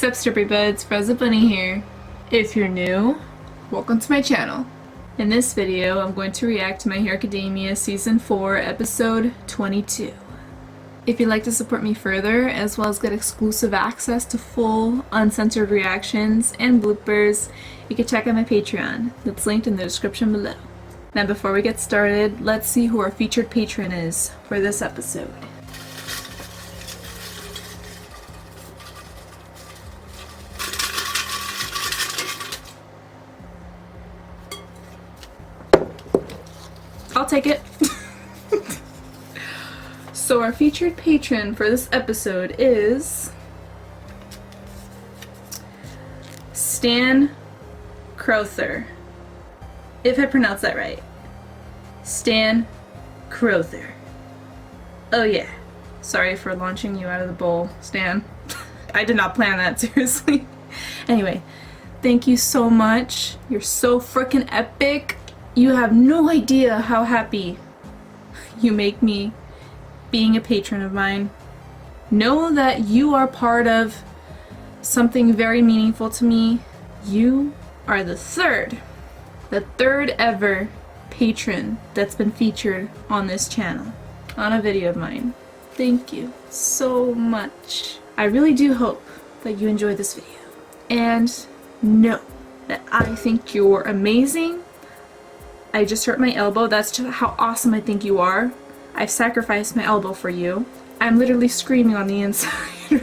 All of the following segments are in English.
Sup Strawberry Buds, Freza Bunny here. If you're new, welcome to my channel. In this video, I'm going to react to My Hero Academia Season 4, Episode 22. If you'd like to support me further, as well as get exclusive access to full, uncensored reactions and bloopers, you can check out my Patreon. That's linked in the description below. Now before we get started, let's see who our featured patron is for this episode. I'll take it. So our featured patron for this episode is Stan Crowther. If I pronounce that right. Stan Crowther. Oh yeah. Sorry for launching you out of the bowl, Stan. I did not plan that, seriously. Anyway, thank you so much. You're so freaking epic. You have no idea how happy you make me being a patron of mine. Know that you are part of something very meaningful to me. You are the third ever patron that's been featured on this channel, on a video of mine. Thank you so much. I really do hope that you enjoy this video. And know that I think you're amazing. I just hurt my elbow. That's just how awesome I think you are. I've sacrificed my elbow for you. I'm literally screaming on the inside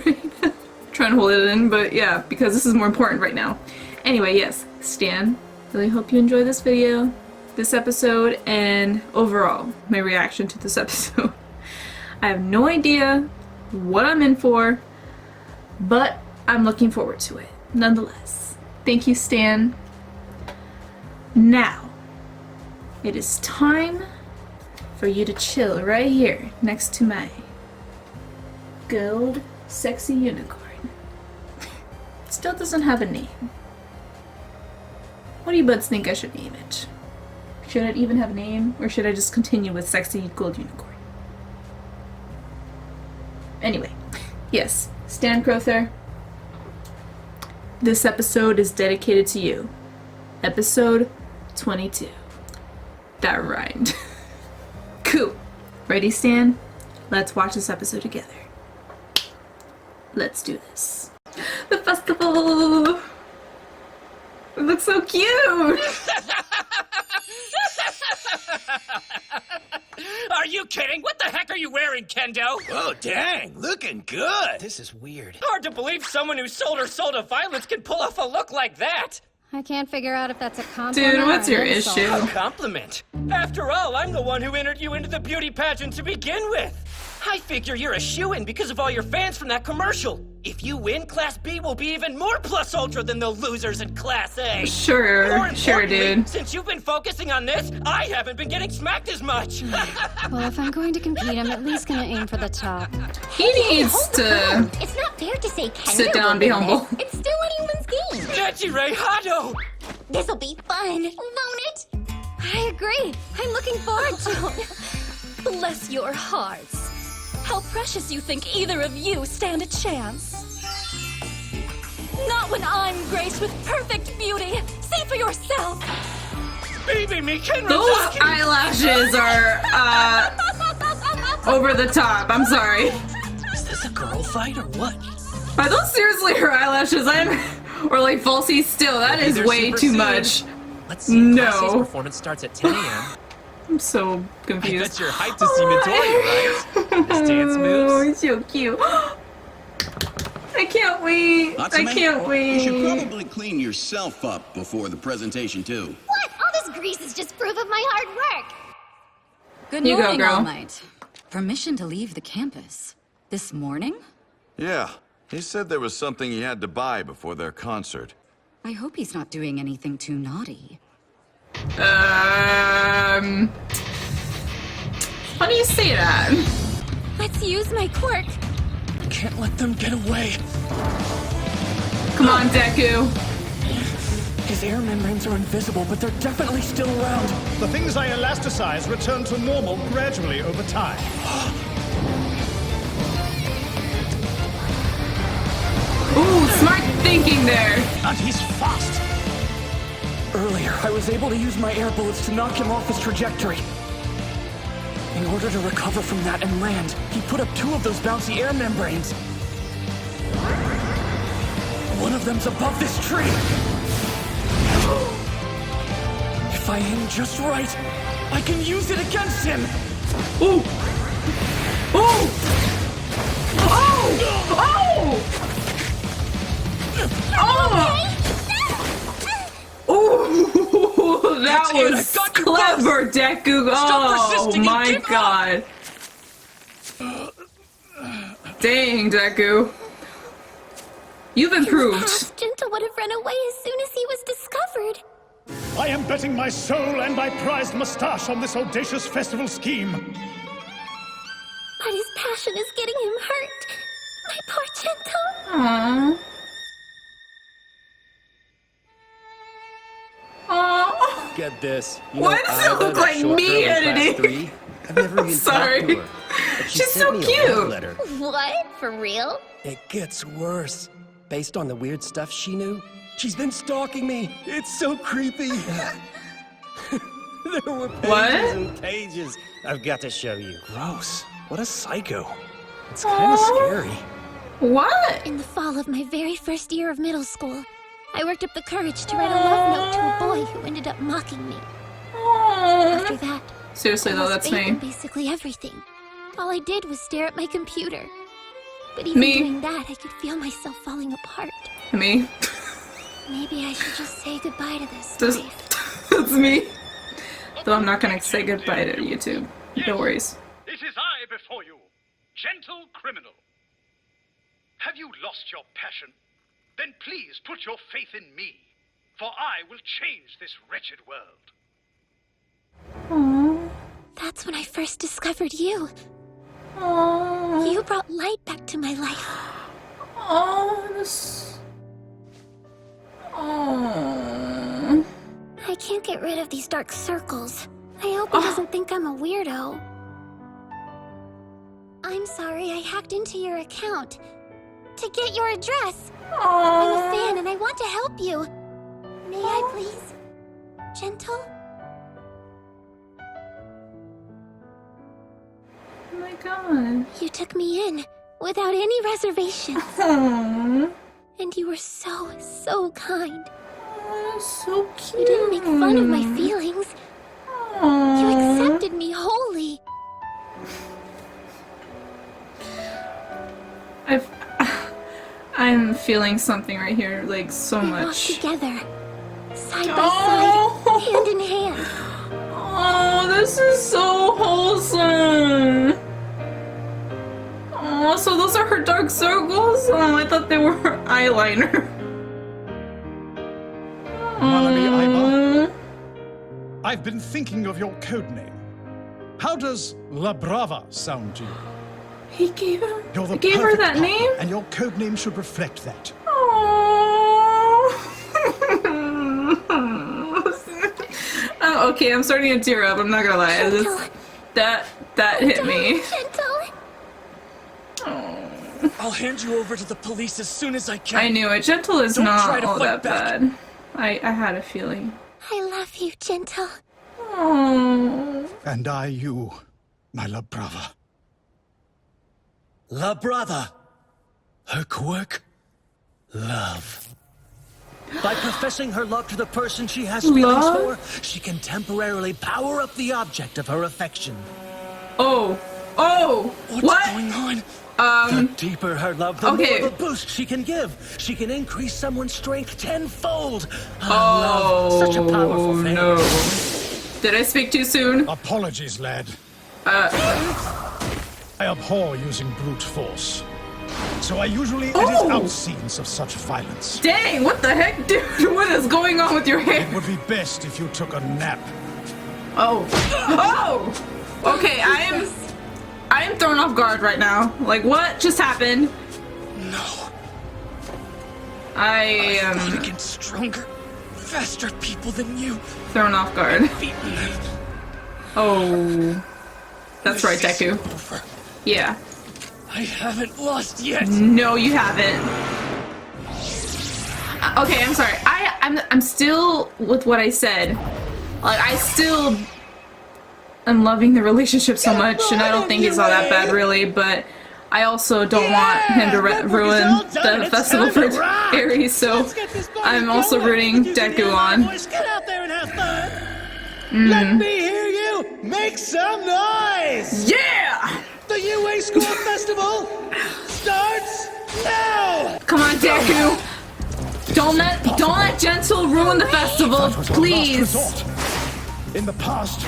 right now. Trying to hold it in, but yeah, because this is more important right now. Anyway, yes, Stan, really hope you enjoy this video, this episode, and overall, my reaction to this episode. I have no idea what I'm in for, but I'm looking forward to it, nonetheless. Thank you, Stan. Now, it is time for you to chill right here next to my gold sexy unicorn. Still doesn't have a name. What do you buds think I should name it? Should it even have a name, or should I just continue with sexy gold unicorn? Anyway, yes, Stan Crowther, this episode is dedicated to you. Episode 22. That rhymed. Cool. Ready, Stan? Let's watch this episode together. Let's do this. The festival! It looks so cute! Are you kidding? What the heck are you wearing, Kendo? Oh, dang, looking good. This is weird. Hard to believe someone who sold her soul to violence can pull off a look like that. I can't figure out if that's a compliment. Dude, what's or your an insult. issue? A compliment. After all, I'm the one who entered you into the beauty pageant to begin with. I figure you're a shoo-in because of all your fans from that commercial. If you win, Class B will be even more plus ultra than the losers in Class A. Sure, sure, dude. Since you've been focusing on this, I haven't been getting smacked as much. Well, if I'm going to compete, I'm at least going to aim for the top. He needs to It's not fair to say Kendo sit down and be humble. It's still anyone's game. Dejire Hado! This'll be fun, won't it? I agree. I'm looking forward to it. Bless your hearts. How precious you think either of you stand a chance. Not when I'm graced with perfect beauty. See for yourself. Baby me, Kenra. Those eyelashes are, over the top. I'm sorry. Is this a girl fight or what? Are those seriously her eyelashes? Or like falsies still? That is They're way super too soon. much. Let's see if Class A's No. performance starts at 10 a.m. I'm so I confused. bet you're hyped to see Midoriya, right? His dance Oh, moves. he's so cute. I can't wait. I Natsume, can't wait. You should probably clean yourself up before the presentation, too. What? All this grease is just proof of my hard work. Good You go, morning, girl. All Might. Permission to leave the campus. This morning? Yeah, he said there was something he had to buy before their concert. I hope he's not doing anything too naughty. How do you say that? Let's use my quirk. Can't let them get away. Come on, Deku. His air membranes are invisible, but they're definitely still around. The things I elasticize return to normal gradually over time. Ooh, smart thinking there? And he's fast. Earlier, I was able to use my air bullets to knock him off his trajectory. In order to recover from that and land, he put up 2 of those bouncy air membranes. One of them's above this tree. If I aim just right, I can use it against him. Ooh! Ooh! Oh! Oh! Oh! Ooh! That was clever, Deku. Oh my god. Dang, Deku. You've improved. Past, Gentle would have run away as soon as he was discovered. I am betting my soul and my prized mustache on this audacious festival scheme. But his passion is getting him hurt. My poor Gentle. Aww. Aww. Get this. Why does it look like me editing? I've never even sorry. talked to her. But she She's sent so me a cute. love letter. What? For real? It gets worse. Based on the weird stuff she knew, she's been stalking me. It's so creepy. There were pages and pages. I've got to show you. Gross. What a psycho. It's kind of scary. What? In the fall of my very first year of middle school, I worked up the courage to write a love note to a boy who ended up mocking me. After that, Seriously though, that's me. Basically everything. All I did was stare at my computer. But even doing that, I could feel myself falling apart. Me. Maybe I should just say goodbye to this life. That's me. Though I'm not gonna say goodbye to YouTube. No worries. It is I before you, Gentle Criminal. Have you lost your passion? Then please put your faith in me, for I will change this wretched world. Aww. That's when I first discovered you. Aww. You brought light back to my life. Oh, this. Oh. I can't get rid of these dark circles. I hope he doesn't think I'm a weirdo. I'm sorry, I hacked into your account to get your address. I'm a fan and I want to help you. May I please? Gentle? Oh my god. You took me in without any reservations. Aww. And you were so kind. So cute. You didn't make fun of my feelings. Aww. You accepted me wholly. I'm feeling something right here, like so We much. walked together, side by side, hand in hand. Oh, this is so wholesome. Oh, so those are her dark circles? Oh, I thought they were her eyeliner. Wallaby Aiba, I've been thinking of your codename. How does La Brava sound to you? He gave him. You're the Gave her perfect that partner, name? and your codename should reflect that. Oh, okay, I'm starting to tear up. I'm not gonna lie. That hit me. I'll hand you over to the police as soon as I can. I knew it. Gentle is Don't try not to all that fight back. bad. I had a feeling. I love you, Gentle. Oh. And I you, my La Brava. La Brava. Her quirk? Love. By professing her love to the person she has feelings for, she can temporarily power up the object of her affection. Oh. Oh. What's going on? The deeper her love, the more of a boost she can give. She can increase someone's strength tenfold. Love, such a powerful thing. No. Did I speak too soon? Apologies, lad. I abhor using brute force. So I usually edit out scenes of such violence. Dang, what the heck, dude? What is going on with your hair? It would be best if you took a nap. Oh. Oh! Okay, I am thrown off guard right now. Like, what just happened? No. I fought against stronger, faster people than you. Thrown off guard. Oh. That's right, This Deku. isn't over. Yeah. I haven't lost yet. No, you haven't. okay, I'm sorry. I'm still with what I said. Like, I still am loving the relationship so much, and I don't think it's all that bad, really, but I also don't want him to ruin the festival for Aries, so I'm also rooting Deku on. Get out there and have fun. Let me hear you make some noise. Yeah! The UA School Festival starts now. Come on, Deku. Don't let Gentle ruin the festival, please. In the past,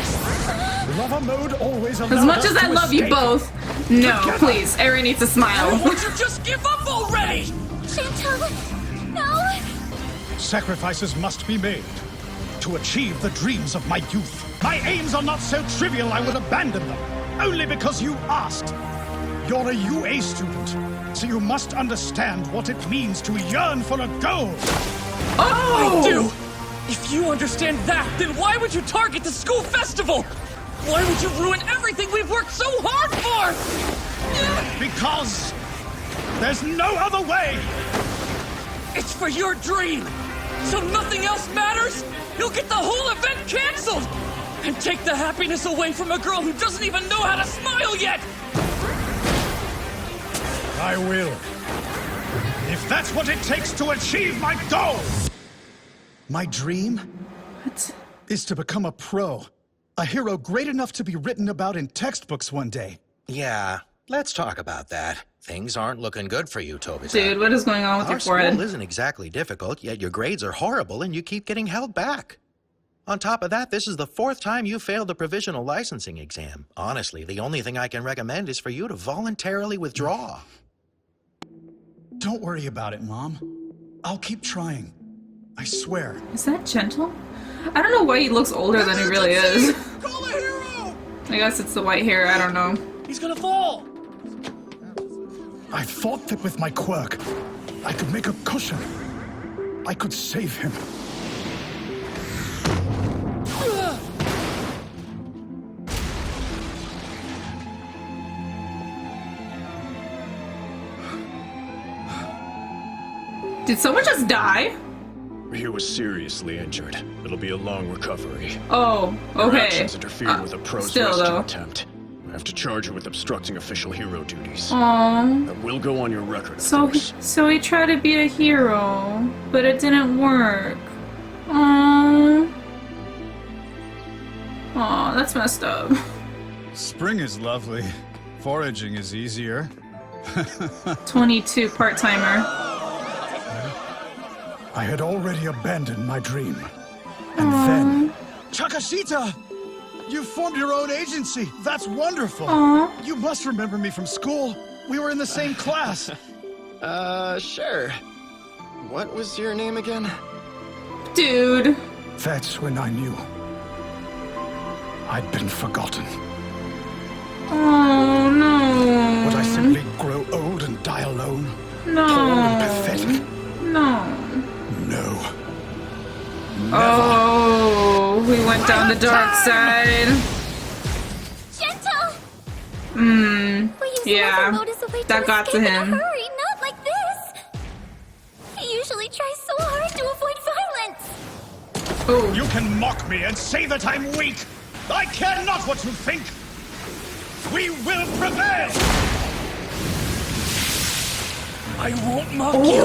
lover mode always allowed As much us as I to love you escape. both, no, please. Eri needs to smile. Won't you just give up already? Gentle, no! Sacrifices must be made to achieve the dreams of my youth. My aims are not so trivial I would abandon them, only because you asked. You're a UA student, so you must understand what it means to yearn for a goal. Oh! I do! If you understand that, then why would you target the school festival? Why would you ruin everything we've worked so hard for? Because there's no other way. It's for your dream. So nothing else matters? You'll get the whole event canceled! And take the happiness away from a girl who doesn't even know how to smile yet! I will. If that's what it takes to achieve my goal. My dream is to become a pro. A hero great enough to be written about in textbooks one day. Yeah, let's talk about that. Things aren't looking good for you, Toby. Dude, what is going on with your forehead? School isn't exactly difficult, yet your grades are horrible and you keep getting held back. On top of that, this is the 4th time you failed the provisional licensing exam. Honestly, the only thing I can recommend is for you to voluntarily withdraw. Don't worry about it, Mom. I'll keep trying. I swear. Is that Gentle? I don't know why he looks older than he really is. Call a hero! I guess it's the white hair, I don't know. He's gonna fall! I thought that with my quirk, I could make a cushion. I could save him. Did someone just die? He was seriously injured. It'll be a long recovery. Oh, Your okay. actions interfered with a pro's still, rescue though. attempt. I have to charge you with obstructing official hero duties. Aww. That will go on your record, of So course. so he tried to be a hero, but it didn't work. Aww. Aw, that's messed up. Spring is lovely. Foraging is easier. 22 part-timer. I had already abandoned my dream. And then... Chakashita! You formed your own agency! That's wonderful! Aww. You must remember me from school. We were in the same class. Sure. What was your name again? Dude. That's when I knew. I'd been forgotten. Oh, no. Would I simply grow old and die alone? No. Poor and pathetic? No. No. Oh, we went down the dark side. Gentle! Yeah, that got to him. Hurry, not like this! He usually tries so hard to avoid violence! Oh. You can mock me and say that I'm weak! I care not what you think! We will prevail! I won't mock you,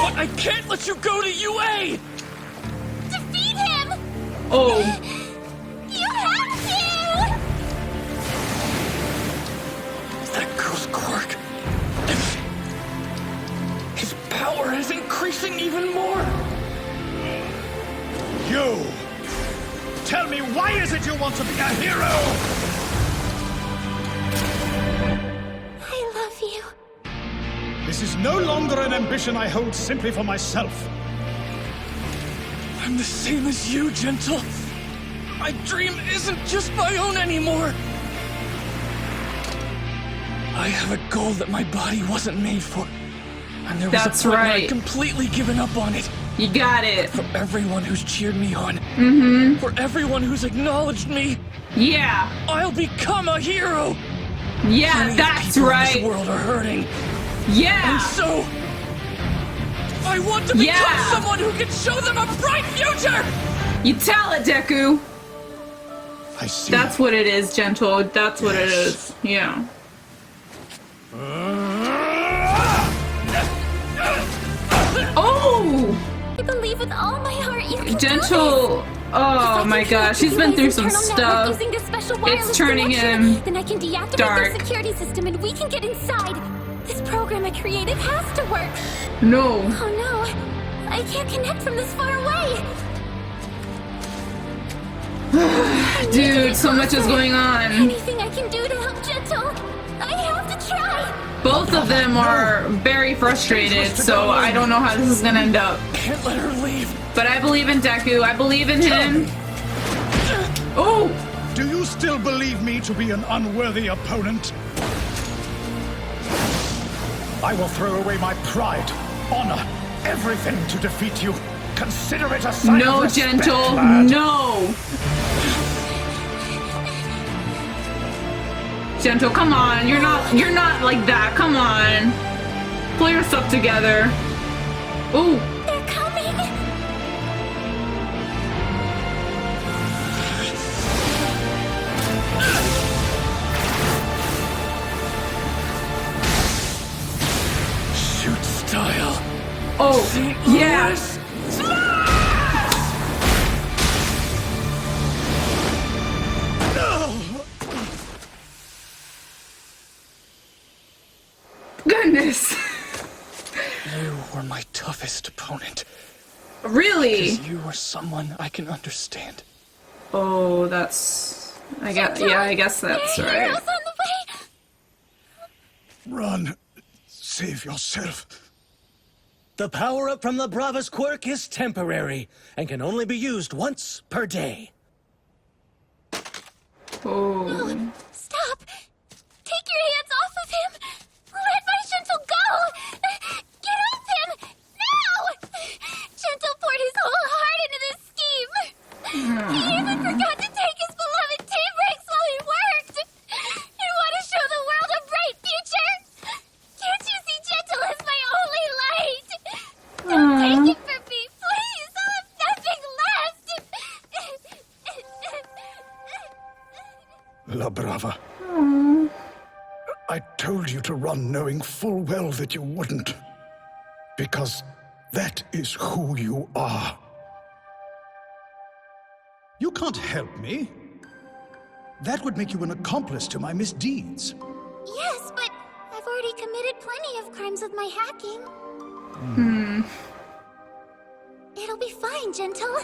but I can't let you go to UA! Defeat him! Oh. You have to! That girl's quirk. His power is increasing even more! You! Tell me, why is it you want to be a hero? I love you. This is no longer an ambition I hold simply for myself. I'm the same as you, Gentle. My dream isn't just my own anymore. I have a goal that my body wasn't made for. And there was That's a point when right. I'd completely given up on it. You got it. For everyone who's cheered me on. For everyone who's acknowledged me. Yeah. I'll become a hero. Yeah, Plenty of that's people right. In this world are hurting. Yeah. And so, I want to become someone who can show them a bright future! You tell it, Deku! I see. That's what it is, Gentle. That's what it is. Yeah. Oh! I believe with all my heart you can Gentle. Oh my gosh, he's been through some stuff. It's turning him then I can deactivate dark. the security system and we can get inside. This program I created has to work. No. Oh no, I can't connect from this far away. Dude, so much is going on. Anything I can do to help Gentle, I have to try. Both of them are very frustrated, so I don't know how this is gonna end up. Can't let her leave. But I believe in Deku. I believe in him. Oh! Do you still believe me to be an unworthy opponent? I will throw away my pride, honor, everything to defeat you. Consider it a sign No, of respect, Gentle. lad. No! Gentle, come on. You're not like that. Come on. Pull your stuff together. Ooh. They're coming. Shoot style. Oh, yeah. Goodness. You were my toughest opponent. Really? Because you were someone I can understand. Oh, that's... I guess that's right. Run. Save yourself. The power-up from La Brava's quirk is temporary and can only be used once per day. Oh. No, stop! Take your hands off of him! Let my Gentle go! Get off him! Now! Gentle poured his whole heart into this scheme! He even forgot to take his beloved tea breaks while he worked! You want to show the world a bright future? Can't you see Gentle as my only light? Don't take it from me, please! I'll have nothing left! La Brava. I told you to run knowing full well that you wouldn't. Because that is who you are. You can't help me. That would make you an accomplice to my misdeeds. Yes, but I've already committed plenty of crimes with my hacking. It'll be fine, Gentle.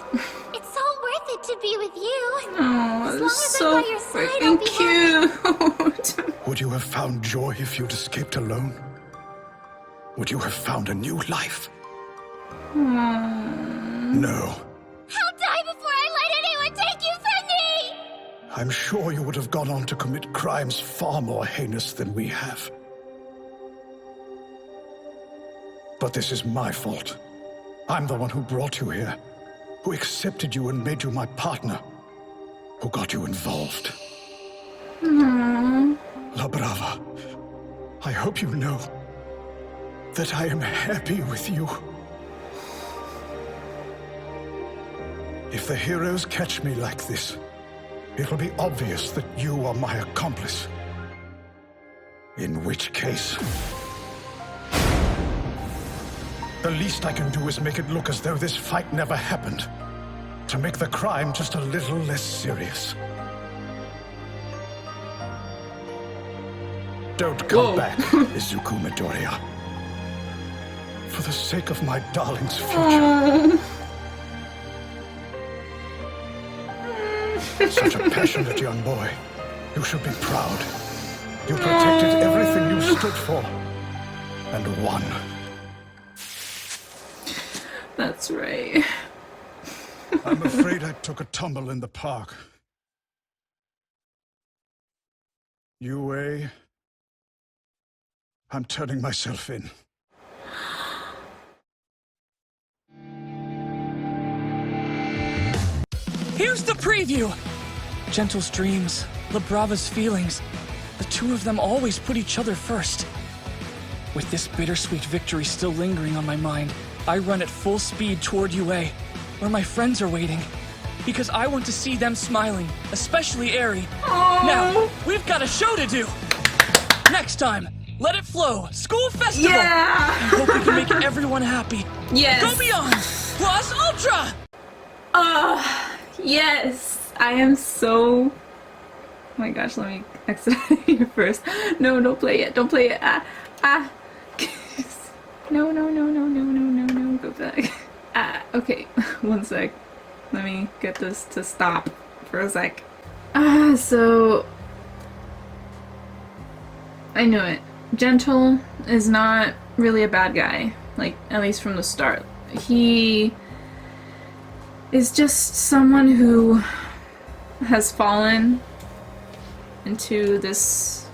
It's so worth it to be with you. Oh, as long as so I'm by your side, I'll be cute. Would you have found joy if you'd escaped alone? Would you have found a new life? No. I'll die before I let anyone take you from me! I'm sure you would have gone on to commit crimes far more heinous than we have. But this is my fault. I'm the one who brought you here, who accepted you and made you my partner, who got you involved. La Brava, I hope you know that I am happy with you. If the heroes catch me like this, it'll be obvious that you are my accomplice. In which case, the least I can do is make it look as though this fight never happened, to make the crime just a little less serious. Don't come back, Izuku Midoriya. For the sake of my darling's future. Such a passionate young boy. You should be proud. You protected everything you stood for. And won. That's right. I'm afraid I took a tumble in the park. UA, I'm turning myself in. Here's the preview! Gentle's dreams, La Brava's feelings. The two of them always put each other first. With this bittersweet victory still lingering on my mind, I run at full speed toward UA, where my friends are waiting. Because I want to see them smiling, especially Aerie. Now, we've got a show to do! Next time, Let It Flow, School Festival! Yeah! I hope we can make everyone happy. Yes! Go beyond! Plus Ultra! Yes! I am so... Oh my gosh, let me exit out of here first. No, don't play it. Don't play it. No, go back. Okay, one sec. Let me get this to stop for a sec. So... I knew it. Gentle is not really a bad guy. Like, at least from the start. He is just someone who has fallen into this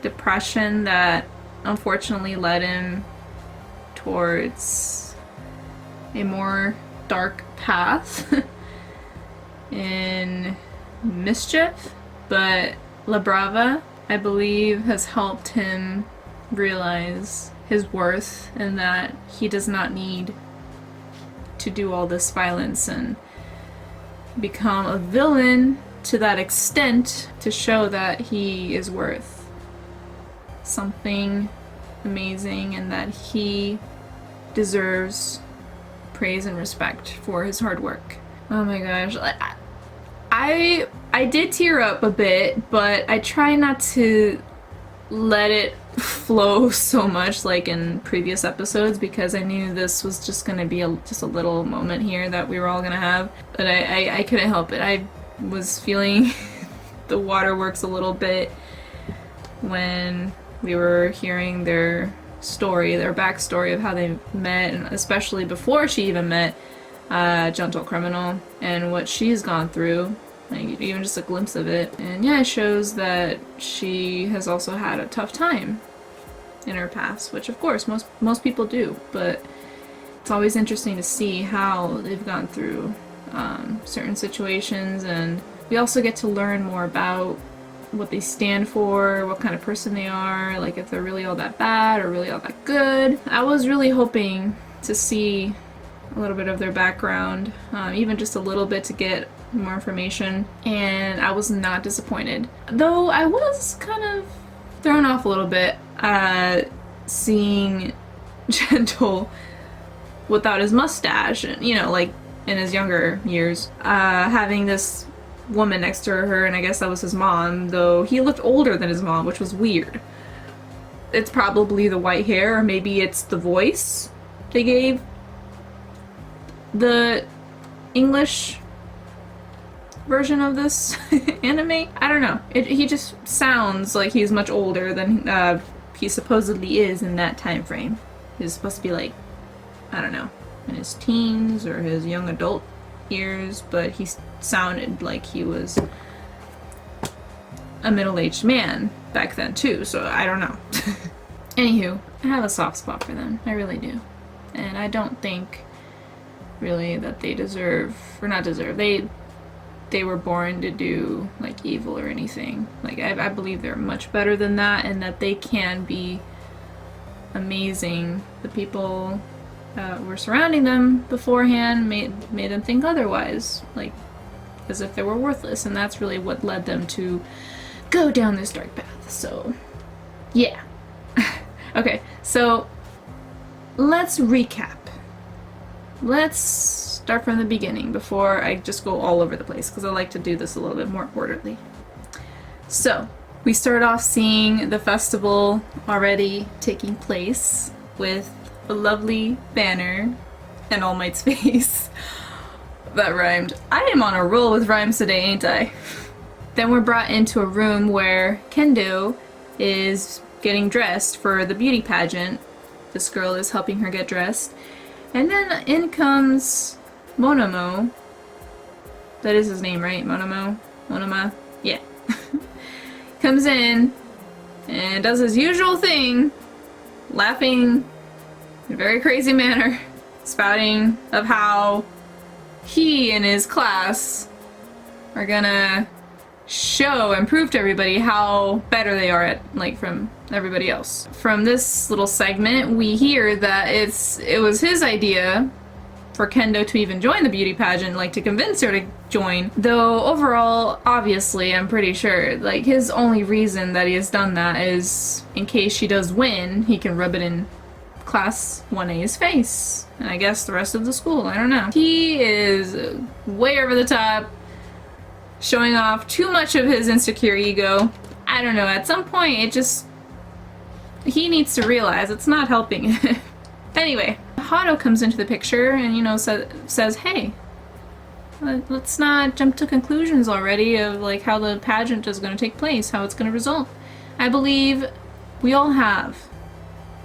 depression that unfortunately led him towards a more dark path in mischief, but La Brava, I believe, has helped him realize his worth and that he does not need to do all this violence and become a villain to that extent to show that he is worth something amazing and that he deserves praise and respect for his hard work. Oh my gosh. I did tear up a bit, but I try not to let it flow so much like in previous episodes because I knew this was just gonna be just a little moment here that we were all gonna have. But I couldn't help it. I was feeling the waterworks a little bit when we were hearing their story, their backstory of how they met, and especially before she even met Gentle Criminal and what she's gone through. Like, even just a glimpse of it. And yeah, it shows that she has also had a tough time in her past, which of course most people do, but it's always interesting to see how they've gone through certain situations, and we also get to learn more about what they stand for, what kind of person they are, like if they're really all that bad or really all that good. I was really hoping to see a little bit of their background, even just a little bit to get more information, and I was not disappointed. Though I was kind of thrown off a little bit seeing Gentle without his mustache, and you know, like in his younger years, having this woman next to her, and I guess that was his mom, though he looked older than his mom, which was weird. It's probably the white hair, or maybe it's the voice they gave the English version of this anime. I don't know. He just sounds like he's much older than he supposedly is in that time frame. He's supposed to be like, I don't know, in his teens or his young adult years, but he sounded like he was a middle-aged man back then too, so I don't know. Anywho, I have a soft spot for them. I really do. And I don't think really that they deserve, or not deserve, they were born to do like evil or anything. Like I believe they're much better than that, and that they can be amazing. The people were surrounding them beforehand made them think otherwise, like as if they were worthless, and that's really what led them to go down this dark path. So yeah. Okay, so let's recap. Let's start from the beginning before I just go all over the place, because I like to do this a little bit more orderly. So we start off seeing the festival already taking place with a lovely banner and All Might's face. That rhymed. I am on a roll with rhymes today, ain't I? Then we're brought into a room where Kendo is getting dressed for the beauty pageant. This girl is helping her get dressed. And then in comes Monomo. That is his name, right? Monomo? Monoma? Yeah. Comes in and does his usual thing, laughing in a very crazy manner, spouting of how he and his class are gonna show and prove to everybody how better they are at, like, from everybody else. From this little segment, we hear that it was his idea for Kendo to even join the beauty pageant, like to convince her to join. Though overall, obviously, I'm pretty sure, like, his only reason that he has done that is in case she does win, he can rub it in Class 1A's face. And I guess the rest of the school, I don't know. He is way over the top, showing off too much of his insecure ego. I don't know, at some point he needs to realize it's not helping him. Anyway, Hado comes into the picture and, you know, says, hey, let's not jump to conclusions already of, like, how the pageant is going to take place, how it's going to result. I believe we all have,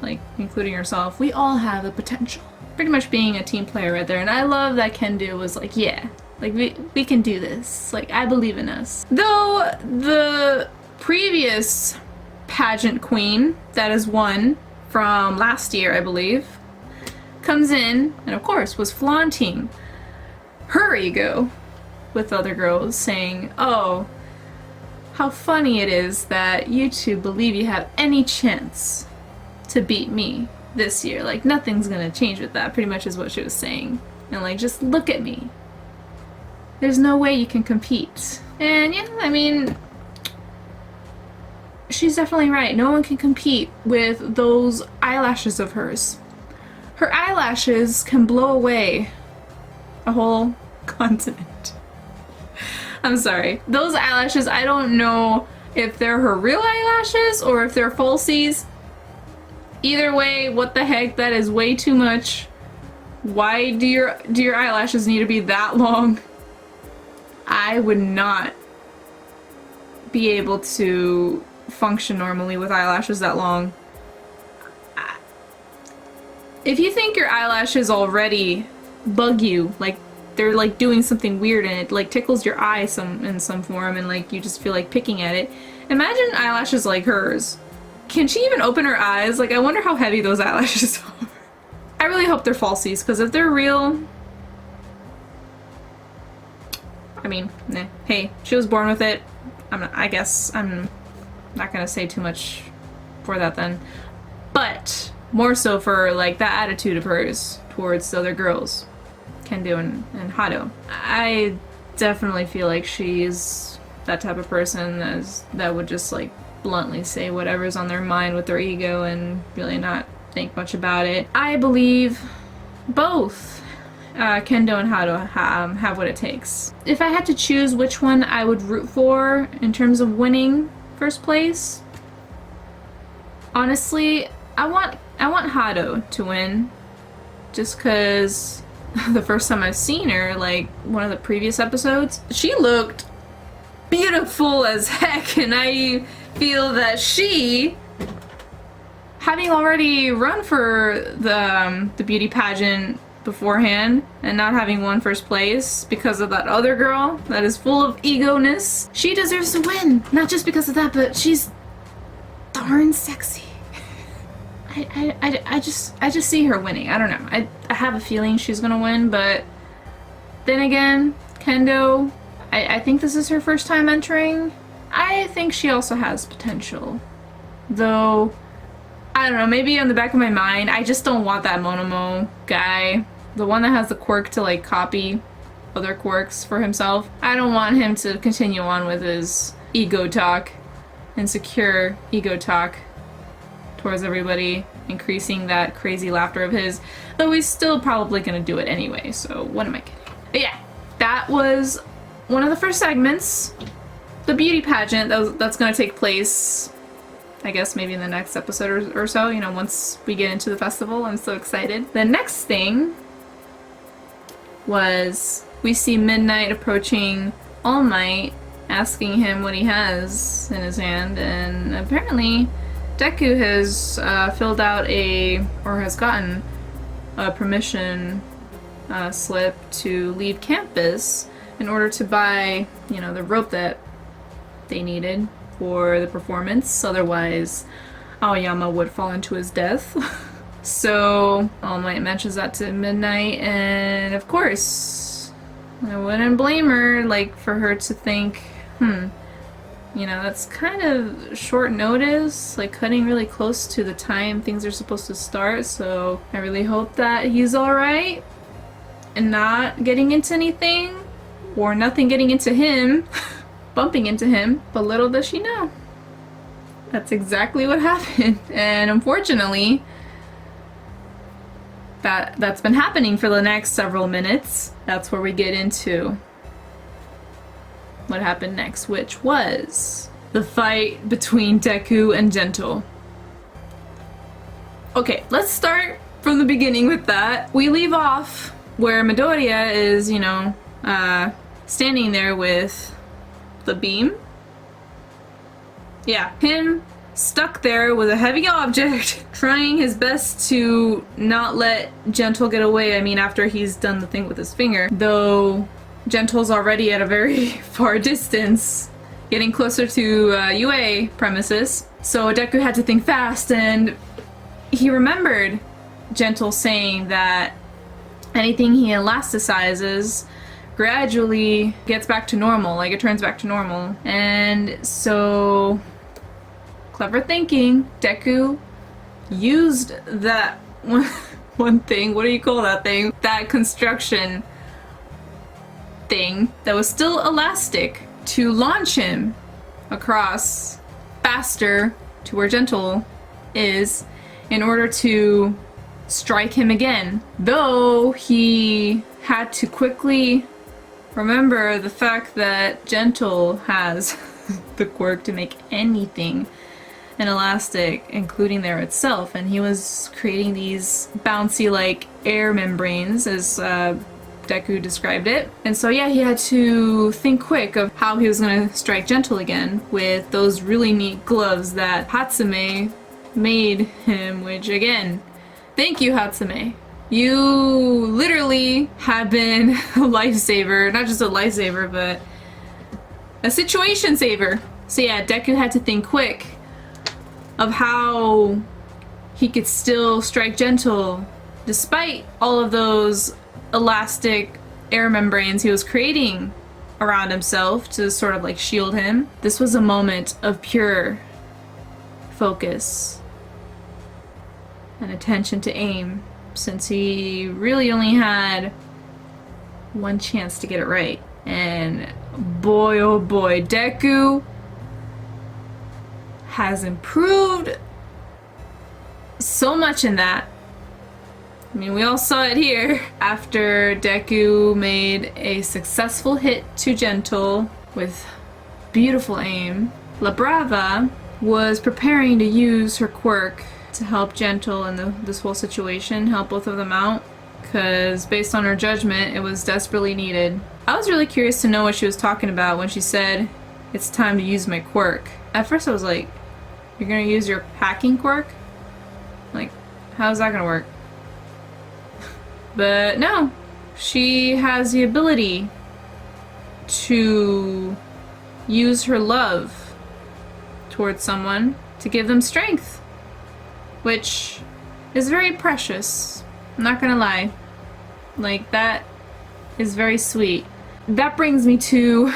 like, including yourself, we all have the potential. Pretty much being a team player right there. And I love that Kendo was like, yeah, like, we can do this. Like, I believe in us. Though the previous pageant queen that has won from last year, I believe, comes in and of course was flaunting her ego with other girls, saying, oh, how funny it is that you two believe you have any chance to beat me this year. Like, nothing's gonna change with that, pretty much is what she was saying. And, like, just look at me. There's no way you can compete. And yeah, I mean, she's definitely right. No one can compete with those eyelashes of hers. Her eyelashes can blow away a whole continent. I'm sorry. Those eyelashes, I don't know if they're her real eyelashes or if they're falsies. Either way, what the heck, that is way too much. Why do your eyelashes need to be that long? I would not be able to function normally with eyelashes that long. If you think your eyelashes already bug you, like they're like doing something weird and it like tickles your eye in some form and like you just feel like picking at it, imagine eyelashes like hers. Can she even open her eyes? Like, I wonder how heavy those eyelashes are. I really hope they're falsies, because if they're real, I mean, nah. Hey, she was born with it. I guess I'm not gonna say too much for that then. But more so for like that attitude of hers towards the other girls, Kendo and Hado. I definitely feel like she's that type of person that would just like bluntly say whatever's on their mind with their ego and really not think much about it. I believe both Kendo and Hado have what it takes. If I had to choose which one I would root for in terms of winning first place, honestly, I want Hado to win, just because the first time I've seen her, like one of the previous episodes, she looked beautiful as heck, and I feel that she, having already run for the beauty pageant beforehand and not having won first place because of that other girl that is full of ego-ness, she deserves to win. Not just because of that, but she's darn sexy. I just see her winning. I don't know. I have a feeling she's gonna win, but then again, Kendo, I think this is her first time entering. I think she also has potential. Though, I don't know, maybe on the back of my mind, I just don't want that Monomo guy. The one that has the quirk to like copy other quirks for himself. I don't want him to continue on with his ego talk, insecure ego talk towards everybody, increasing that crazy laughter of his. Though he's still probably gonna do it anyway, so what am I kidding? But yeah, that was one of the first segments. The beauty pageant that's gonna take place, I guess maybe in the next episode or so, you know, once we get into the festival. I'm so excited. The next thing was we see Midnight approaching All Might, asking him what he has in his hand, and apparently Deku has filled out has gotten a permission slip to leave campus in order to buy, you know, the rope that they needed for the performance. Otherwise, Aoyama would fall into his death. So All Might mentions that to Midnight, and of course, I wouldn't blame her, like, for her to think, You know, that's kind of short notice, like cutting really close to the time things are supposed to start, so I really hope that he's alright and not getting into anything, or nothing getting into him, bumping into him, but little does she know. That's exactly what happened, and unfortunately, that's been happening for the next several minutes. That's where we get into what happened next, which was the fight between Deku and Gentle. Okay, let's start from the beginning with that. We leave off where Midoriya is, you know, standing there with the beam. Yeah, him stuck there with a heavy object, trying his best to not let Gentle get away. I mean, after he's done the thing with his finger, though Gentle's already at a very far distance, getting closer to UA premises. So Deku had to think fast, and he remembered Gentle saying that anything he elasticizes gradually gets back to normal, like it turns back to normal. And so, clever thinking, Deku used that one thing, what do you call that thing? That construction thing that was still elastic to launch him across faster to where Gentle is in order to strike him again. Though he had to quickly remember the fact that Gentle has the quirk to make anything an elastic, including there itself, and he was creating these bouncy like air membranes, as Deku described it. And so yeah, he had to think quick of how he was gonna strike Gentle again with those really neat gloves that Hatsume made him, which again, thank you, Hatsume. You literally have been a lifesaver, not just a lifesaver, but a situation saver. So yeah, Deku had to think quick of how he could still strike Gentle despite all of those elastic air membranes he was creating around himself to sort of like shield him. This was a moment of pure focus and attention to aim, since he really only had one chance to get it right. And boy oh boy, Deku has improved so much in that. I mean, we all saw it here. After Deku made a successful hit to Gentle with beautiful aim, La Brava was preparing to use her quirk to help Gentle in this whole situation, help both of them out, because based on her judgment, it was desperately needed. I was really curious to know what she was talking about when she said, "It's time to use my quirk." At first I was like, you're gonna use your hacking quirk? Like, how's that gonna work? But no, she has the ability to use her love towards someone to give them strength, which is very precious. I'm not gonna lie. Like, that is very sweet. That brings me to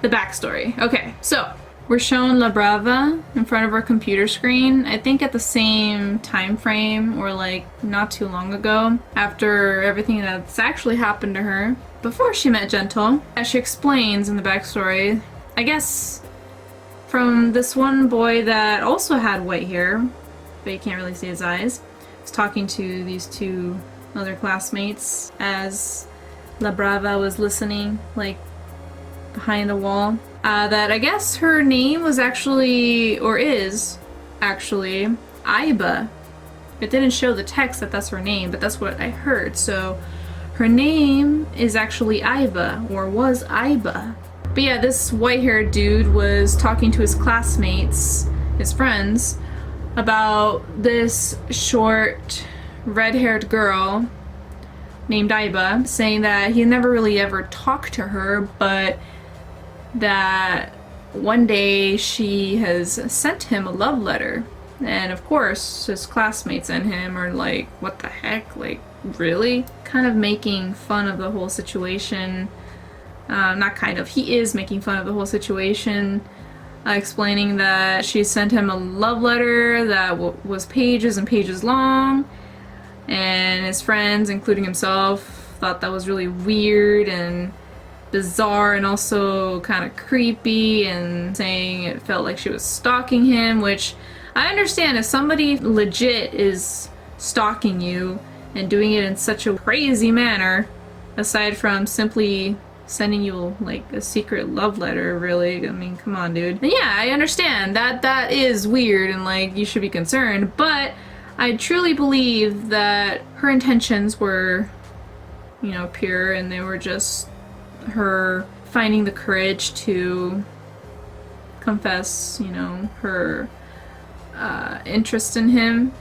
the backstory. Okay, so we're shown La Brava in front of our computer screen, I think at the same time frame, or like not too long ago, after everything that's actually happened to her before she met Gentle. As she explains in the backstory, I guess from this one boy that also had white hair, but you can't really see his eyes, was talking to these two other classmates as La Brava was listening, like behind the wall. That I guess her name was actually, or is actually, Aiba. It didn't show the text that that's her name, but that's what I heard. So her name is actually Aiba, or was Aiba. But yeah, this white-haired dude was talking to his classmates, his friends, about this short, red-haired girl named Aiba, saying that he never really ever talked to her, but that one day she has sent him a love letter. And of course, his classmates and him are like, what the heck? Like, really? Kind of making fun of the whole situation. Not kind of, he is making fun of the whole situation explaining that she sent him a love letter that was pages and pages long, and his friends, including himself, thought that was really weird and bizarre and also kind of creepy, and saying it felt like she was stalking him, which I understand. If somebody legit is stalking you and doing it in such a crazy manner, aside from simply sending you like a secret love letter, really, I mean, come on, dude. And yeah, I understand that is weird and like you should be concerned, but I truly believe that her intentions were, you know, pure, and they were just her finding the courage to confess, you know, her interest in him.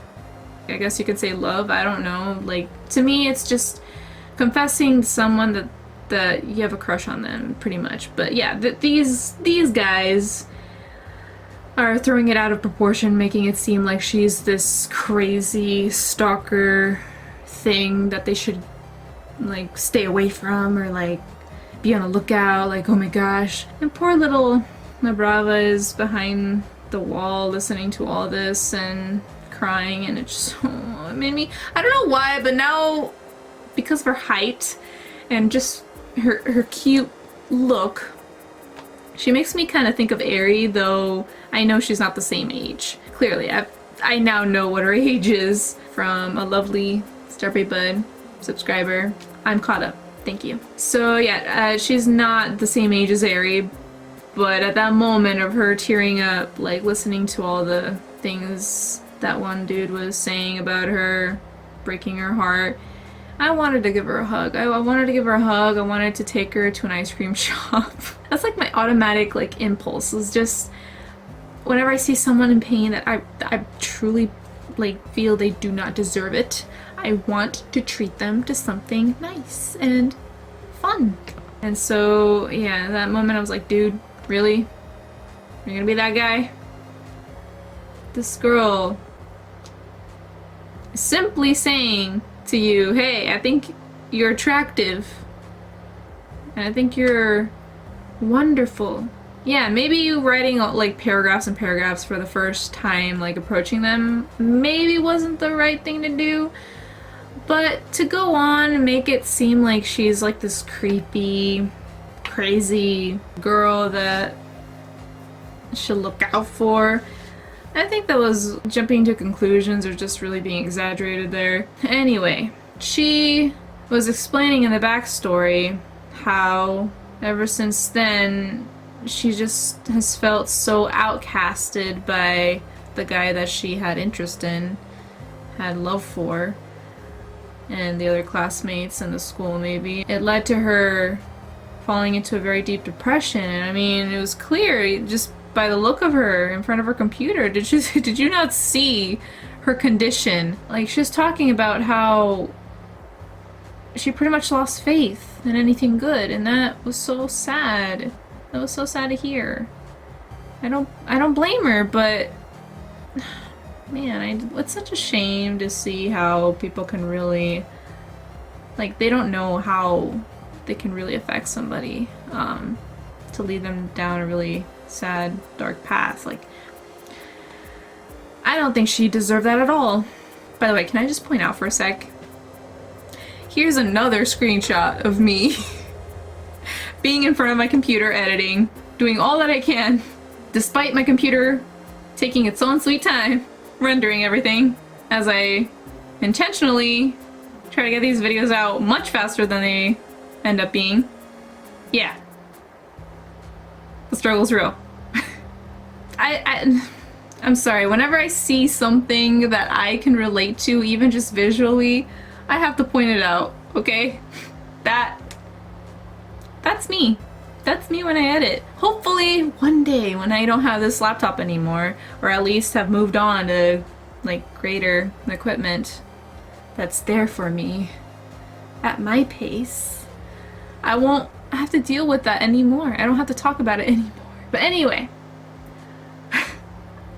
I guess you could say love, I don't know. Like, to me, it's just confessing to someone that you have a crush on them, pretty much. But yeah, these guys are throwing it out of proportion, making it seem like she's this crazy stalker thing that they should like stay away from, or like be on a lookout, like, oh my gosh. And poor little La Brava is behind the wall listening to all this and crying, and it just, oh, it made me, I don't know why, but now, because of her height and just her cute look, she makes me kind of think of Aerie, though I know she's not the same age. Clearly, I now know what her age is from a lovely Strawberry Bud subscriber. I'm caught up. Thank you. So yeah, she's not the same age as Aerie, but at that moment of her tearing up, like listening to all the things that one dude was saying about her, breaking her heart, I wanted to give her a hug. I wanted to give her a hug. I wanted to take her to an ice cream shop. That's like my automatic like impulse, is just whenever I see someone in pain that I truly like feel they do not deserve it, I want to treat them to something nice and fun. And so yeah, at that moment I was like, dude, really? You're gonna be that guy? This girl is simply saying to you, hey, I think you're attractive, and I think you're wonderful. Yeah, maybe you writing like paragraphs and paragraphs for the first time, like approaching them, maybe wasn't the right thing to do, but to go on and make it seem like she's like this creepy, crazy girl that she'll look out for, I think that was jumping to conclusions or just really being exaggerated there. Anyway, she was explaining in the backstory how ever since then she just has felt so outcasted by the guy that she had interest in, had love for, and the other classmates in the school maybe. It led to her falling into a very deep depression, and I mean, it was clear just by the look of her in front of her computer. Did you not see her condition? Like, she was talking about how she pretty much lost faith in anything good, and that was so sad. That was so sad to hear. I don't blame her, but man, it's such a shame to see how people can really, like, they don't know how they can really affect somebody, to lead them down a really sad, dark path. Like, I don't think she deserved that at all. By the way, can I just point out for a sec? Here's another screenshot of me being in front of my computer editing, doing all that I can, despite my computer taking its own sweet time, rendering everything, as I intentionally try to get these videos out much faster than they end up being. Yeah. The struggle's real. I'm sorry, whenever I see something that I can relate to, even just visually, I have to point it out, okay? That's me. That's me when I edit. Hopefully, one day when I don't have this laptop anymore, or at least have moved on to, like, greater equipment that's there for me at my pace, I won't have to deal with that anymore. I don't have to talk about it anymore. But anyway,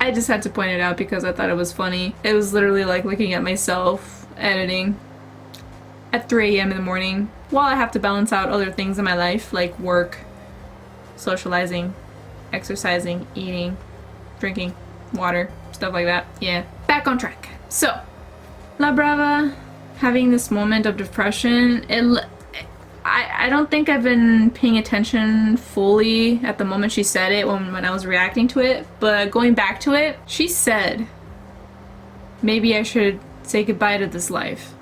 I just had to point it out because I thought it was funny. It was literally like looking at myself editing at 3 a.m. in the morning while I have to balance out other things in my life, like work, socializing, exercising, eating, drinking water, stuff like that. Yeah, back on track. So, La Brava having this moment of depression, I don't think I've been paying attention fully at the moment she said it when I was reacting to it, but going back to it, she said, maybe I should say goodbye to this life.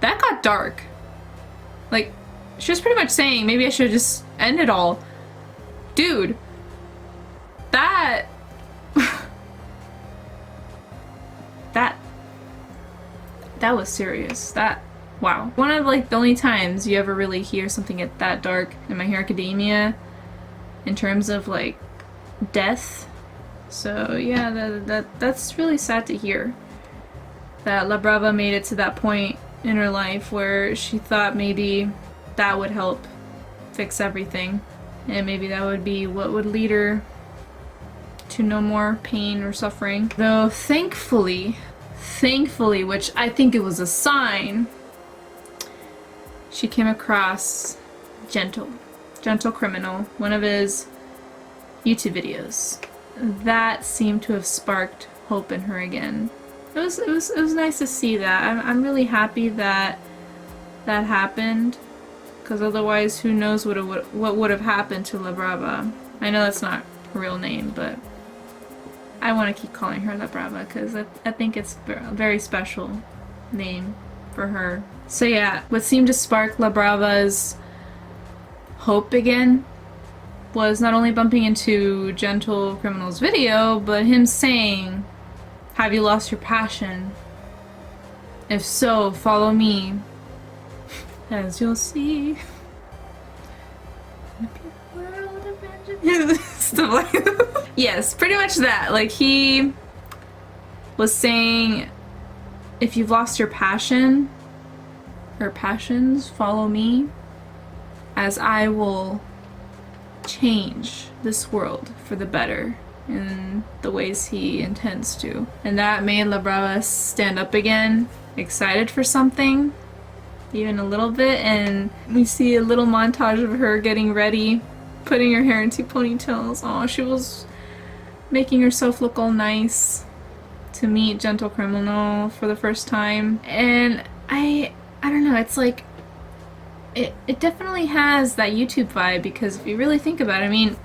That got dark. Like, she was pretty much saying maybe I should just end it all. Dude, that that was serious. Wow. One of like the only times you ever really hear something get that dark in My Hero Academia in terms of like death. So yeah, that's really sad to hear. That La Brava made it to that point in her life where she thought maybe that would help fix everything. And maybe that would be what would lead her to no more pain or suffering. Though thankfully, which I think it was a sign, she came across Gentle Criminal, one of his YouTube videos. That seemed to have sparked hope in her again. It was nice to see that. I'm really happy that that happened, because otherwise who knows what would have happened to La Brava. I know that's not her real name, but I want to keep calling her La Brava because I think it's a very special name for her. So yeah, what seemed to spark La Brava's hope again was not only bumping into Gentle Criminal's video, but him saying, "Have you lost your passion? If so, follow me, as you'll see." Stuff like that. Yes, pretty much that. Like, he was saying, if you've lost your passion or passions, follow me, as I will change this world for the better in the ways he intends to. And that made La Brava stand up again, excited for something, even a little bit. And we see a little montage of her getting ready, putting her hair into ponytails. Oh, she was making herself look all nice to meet Gentle Criminal for the first time. And I don't know, it's like it definitely has that YouTube vibe, because if you really think about it, I mean,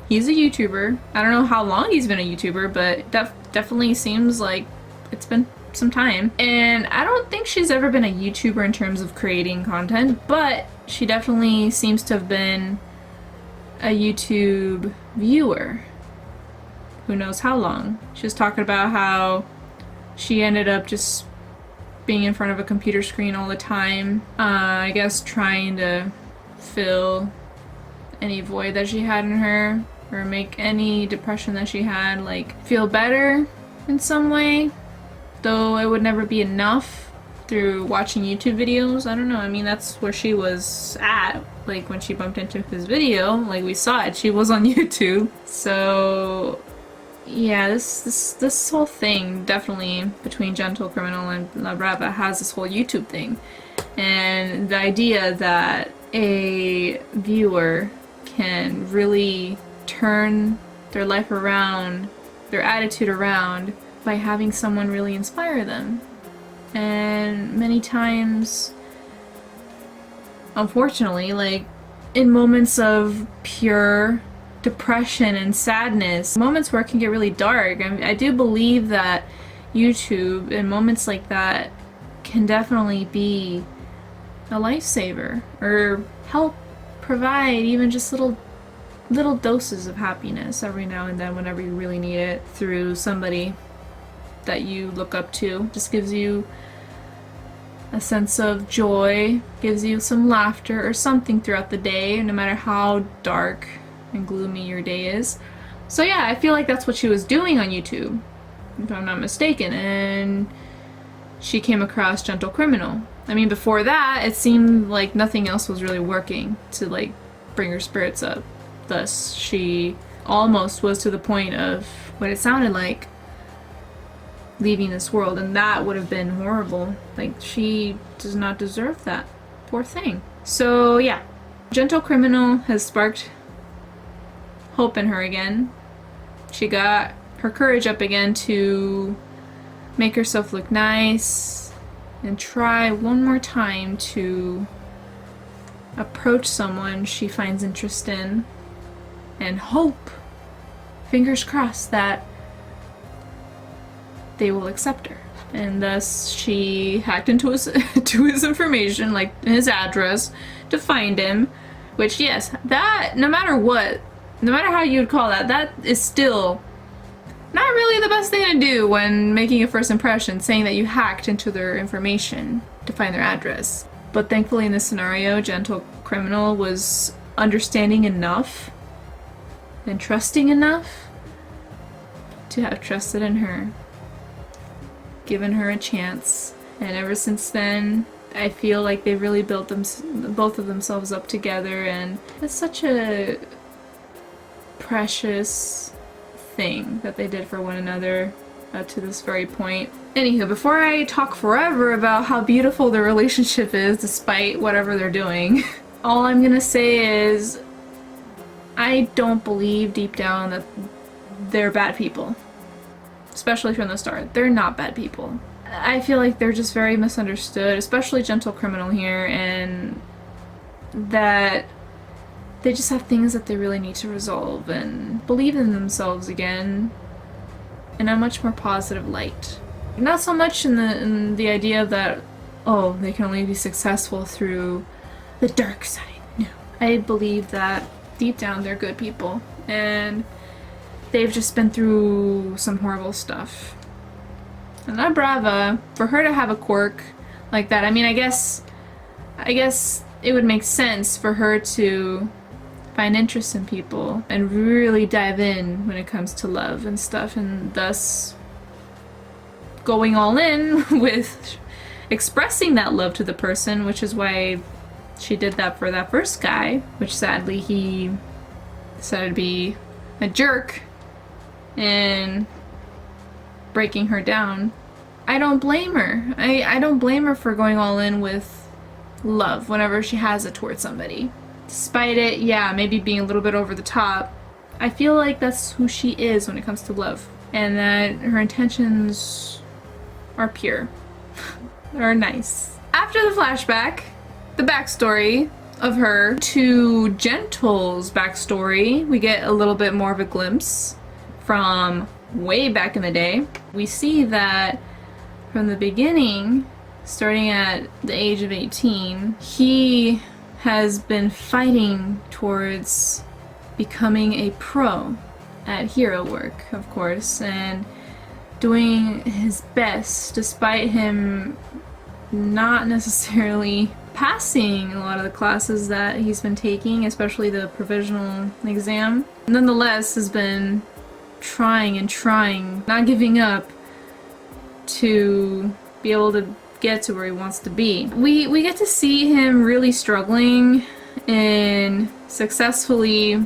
he's a YouTuber. I don't know how long he's been a YouTuber, but definitely seems like it's been some time. And I don't think she's ever been a YouTuber in terms of creating content, but she definitely seems to have been a YouTube viewer. Who knows how long. She was talking about how she ended up just being in front of a computer screen all the time. I guess trying to fill any void that she had in her, or make any depression that she had, like, feel better in some way. Though it would never be enough through watching YouTube videos. I don't know, I mean, that's where she was at, like, when she bumped into his video. Like, we saw it, she was on YouTube. So yeah, this whole thing, definitely between Gentle Criminal and La Brava, has this whole YouTube thing. And the idea that a viewer can really turn their life around, their attitude around, by having someone really inspire them. And many times, unfortunately, like, in moments of pure depression and sadness, moments where it can get really dark, I do believe that YouTube, in moments like that, can definitely be a lifesaver, or help provide even just little doses of happiness every now and then whenever you really need it, through somebody that you look up to. Just gives you a sense of joy, gives you some laughter or something throughout the day, no matter how dark and gloomy your day is. So yeah, I feel like that's what she was doing on YouTube, if I'm not mistaken, and she came across Gentle Criminal. I mean, before that, it seemed like nothing else was really working to, like, bring her spirits up. Thus, she almost was to the point of what it sounded like leaving this world, and that would have been horrible. Like, she does not deserve that. Poor thing. So yeah, Gentle Criminal has sparked hope in her again. She got her courage up again to make herself look nice and try one more time to approach someone she finds interest in and hope, fingers crossed, that they will accept her. And thus she hacked into his, to his information, like his address, to find him. Which, yes, that, no matter what, no matter how you would call that, that is still not really the best thing to do when making a first impression, saying that you hacked into their information to find their address. But thankfully in this scenario, Gentle Criminal was understanding enough and trusting enough to have trusted in her, given her a chance. And ever since then, I feel like they really built both of themselves up together, and it's such a precious thing that they did for one another to this very point. Anywho, before I talk forever about how beautiful their relationship is despite whatever they're doing, all I'm gonna say is I don't believe deep down that they're bad people. Especially from the start. They're not bad people. I feel like they're just very misunderstood, especially Gentle Criminal here, and that they just have things that they really need to resolve and believe in themselves again in a much more positive light. Not so much in the idea that, oh, they can only be successful through the dark side. No. I believe that deep down they're good people, and they've just been through some horrible stuff. And La Brava, for her to have a quirk like that, I mean, I guess it would make sense for her to find interest in people and really dive in when it comes to love and stuff, and thus going all in with expressing that love to the person, which is why she did that for that first guy, which sadly he decided to be a jerk and breaking her down. I don't blame her. I don't blame her for going all in with love whenever she has it towards somebody. Despite it, yeah, maybe being a little bit over the top, I feel like that's who she is when it comes to love. And that her intentions are pure. Are nice. After the flashback, the backstory of her to Gentle's backstory, we get a little bit more of a glimpse from way back in the day. We see that from the beginning, starting at the age of 18, he has been fighting towards becoming a pro at hero work, of course, and doing his best despite him not necessarily passing a lot of the classes that he's been taking, especially the provisional exam. Nonetheless, has been trying and trying, not giving up, to be able to get to where he wants to be. We get to see him really struggling and successfully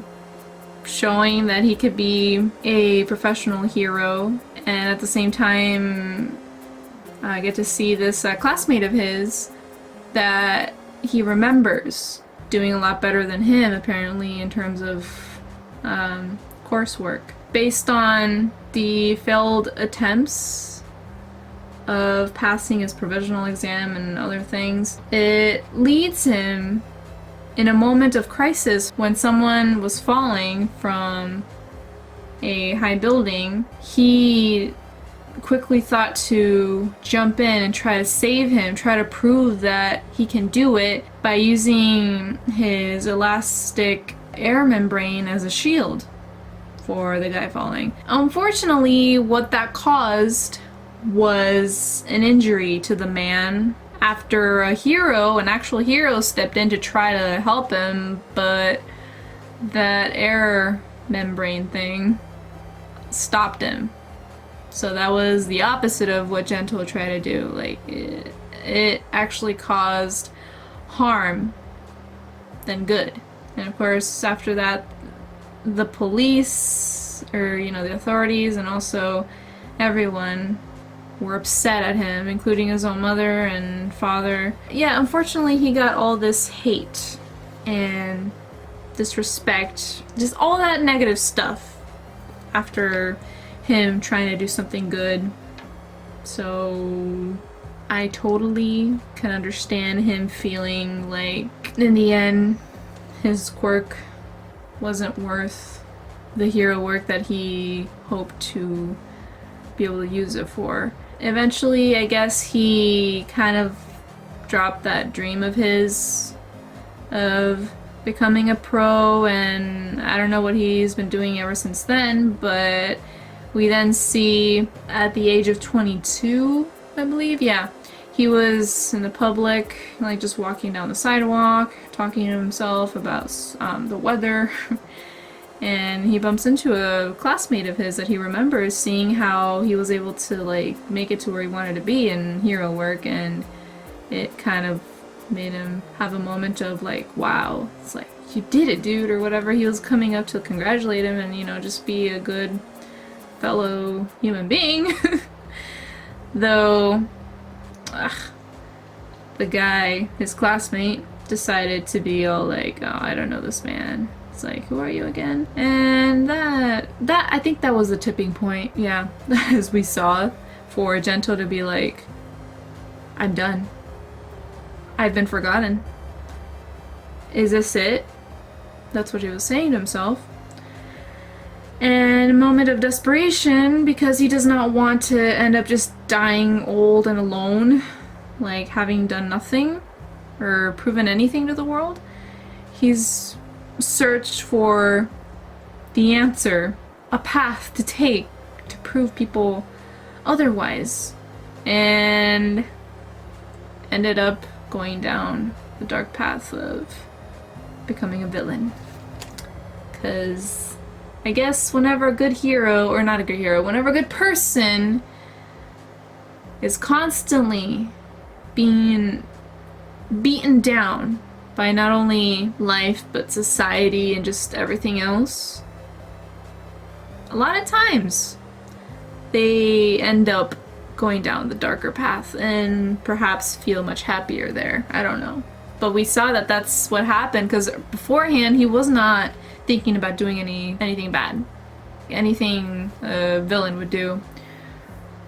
showing that he could be a professional hero, and at the same time I get to see this classmate of his that he remembers doing a lot better than him, apparently, in terms of coursework. Based on the failed attempts of passing his provisional exam and other things, it leads him in a moment of crisis when someone was falling from a high building. He quickly thought to jump in and try to save him, try to prove that he can do it by using his elastic air membrane as a shield for the guy falling. Unfortunately, what that caused was an injury to the man after an actual hero stepped in to try to help him, but that air membrane thing stopped him. So that was the opposite of what Gentle tried to do. Like, it actually caused harm than good. And of course, after that, the police, or, the authorities, and also everyone were upset at him, including his own mother and father. Yeah, unfortunately, he got all this hate and disrespect, just all that negative stuff after him trying to do something good. So I totally can understand him feeling like in the end his quirk wasn't worth the hero work that he hoped to be able to use it for. Eventually, I guess he kind of dropped that dream of his of becoming a pro, and I don't know what he's been doing ever since then, but we then see at the age of 22, I believe, yeah, he was in the public, like just walking down the sidewalk, talking to himself about the weather, and he bumps into a classmate of his that he remembers seeing how he was able to like make it to where he wanted to be in hero work, and it kind of made him have a moment of like, wow, it's like, you did it, dude, or whatever. He was coming up to congratulate him and, you know, just be a good fellow human being. Though, the guy, his classmate, decided to be all like, oh, I don't know this man. It's like, who are you again? And that I think that was the tipping point, yeah, as we saw, for Gentle to be like, I'm done. I've been forgotten. Is this it? That's what he was saying to himself. And a moment of desperation, because he does not want to end up just dying old and alone, like having done nothing or proven anything to the world. He's searched for the answer, a path to take to prove people otherwise, and ended up going down the dark path of becoming a villain. Because I guess whenever a good hero, or not a good hero, whenever a good person is constantly being beaten down by not only life but society and just everything else, a lot of times they end up going down the darker path and perhaps feel much happier there. I don't know. But we saw that that's what happened, because beforehand he was not thinking about doing anything bad. Anything a villain would do.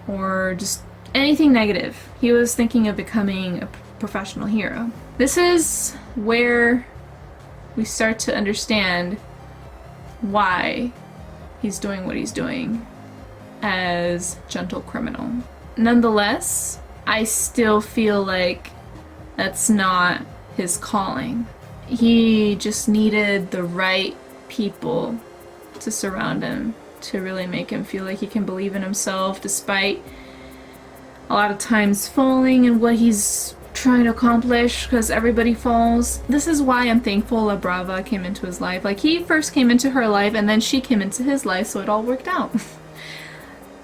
Or just anything negative. He was thinking of becoming a professional hero. This is where we start to understand why he's doing what he's doing as Gentle Criminal. Nonetheless, I still feel like that's not his calling. He just needed the right people to surround him to really make him feel like he can believe in himself despite a lot of times falling in what he's trying to accomplish, because everybody falls. This is why I'm thankful La Brava came into his life. Like, he first came into her life and then she came into his life, so it all worked out.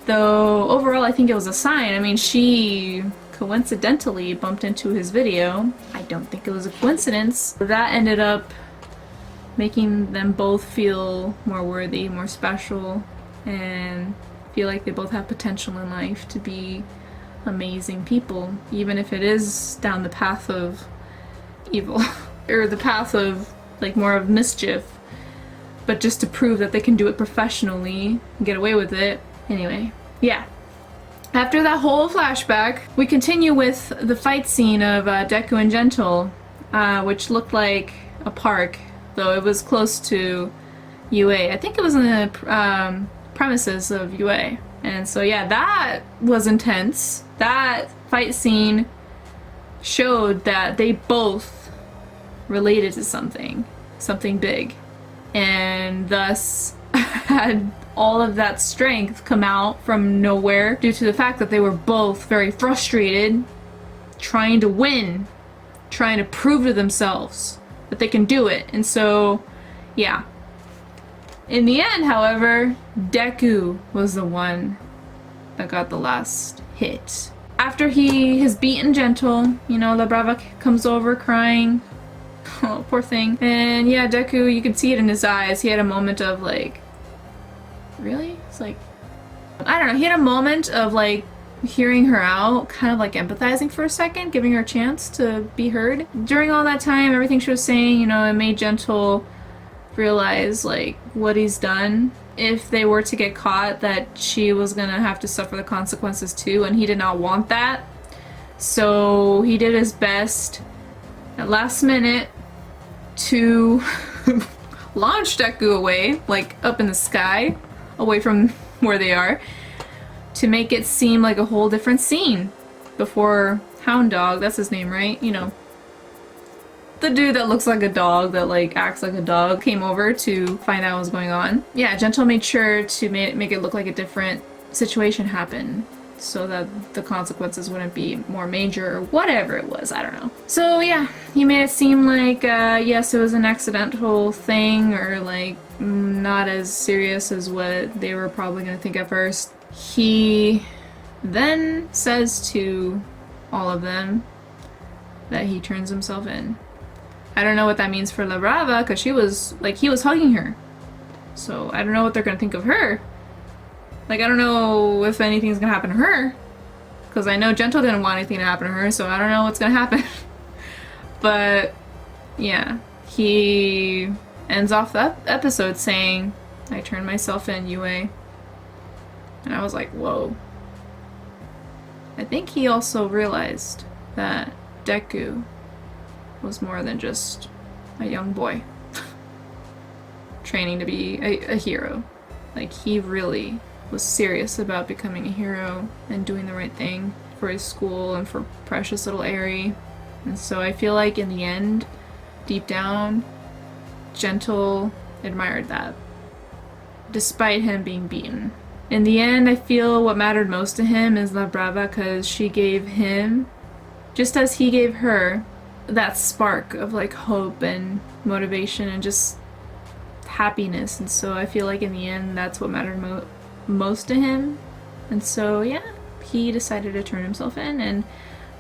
Though overall I think it was a sign. I mean, she coincidentally bumped into his video. I don't think it was a coincidence. That ended up making them both feel more worthy, more special, and feel like they both have potential in life to be amazing people, even if it is down the path of evil or the path of like more of mischief, but just to prove that they can do it professionally and get away with it. Anyway, yeah. After that whole flashback, we continue with the fight scene of Deku and Gentle, which looked like a park, though it was close to UA. I think it was in the premises of UA. And so yeah, that was intense. That fight scene showed that they both related to something big, and thus had all of that strength come out from nowhere due to the fact that they were both very frustrated, trying to win, trying to prove to themselves that they can do it. And so, yeah. In the end, however, Deku was the one that got the last hit. After he has beaten Gentle, you know, La Brava comes over crying. Oh, poor thing. And yeah, Deku, you could see it in his eyes. He had a moment of like, really? It's like, I don't know, he had a moment of like hearing her out, kind of like empathizing for a second, giving her a chance to be heard. During all that time, everything she was saying, you know, it made Gentle realize like what he's done. If they were to get caught, that she was gonna have to suffer the consequences too, and he did not want that. So he did his best at last minute to launch Deku away, like up in the sky, away from where they are, to make it seem like a whole different scene before Hound Dog, that's his name, right? You know, the dude that looks like a dog, that like acts like a dog, came over to find out what was going on. Yeah, Gentle made sure to make it look like a different situation happened so that the consequences wouldn't be more major or whatever it was, I don't know. So yeah, he made it seem like yes, it was an accidental thing, or like not as serious as what they were probably gonna think at first. He then says to all of them that he turns himself in. I don't know what that means for La Brava, because she was, like, he was hugging her. So I don't know what they're gonna think of her. Like, I don't know if anything's gonna happen to her. Because I know Gentle didn't want anything to happen to her, so I don't know what's gonna happen. But, yeah. He ends off the episode saying, I turned myself in, Yue. And I was like, whoa. I think he also realized that Deku was more than just a young boy training to be a hero. Like, he really was serious about becoming a hero and doing the right thing for his school and for precious little Eri. And so I feel like in the end, deep down, Gentle admired that, despite him being beaten. In the end, I feel what mattered most to him is La Brava, because she gave him, just as he gave her, that spark of like hope and motivation and just happiness. And so I feel like in the end, that's what mattered most to him. And so yeah, he decided to turn himself in, and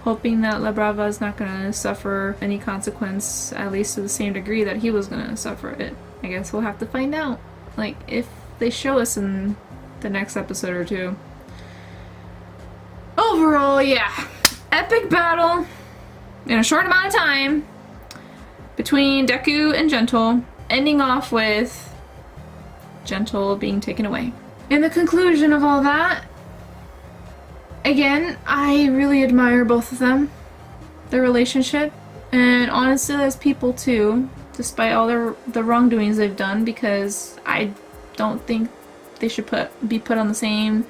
hoping that La Brava is not gonna suffer any consequence, at least to the same degree that he was gonna suffer it. I guess we'll have to find out, like, if they show us in the next episode or two. Overall, yeah, epic battle in a short amount of time between Deku and Gentle, ending off with Gentle being taken away. In the conclusion of all that, again, I really admire both of them, their relationship, and honestly as people too, despite all the wrongdoings they've done, because I don't think they should be put on the same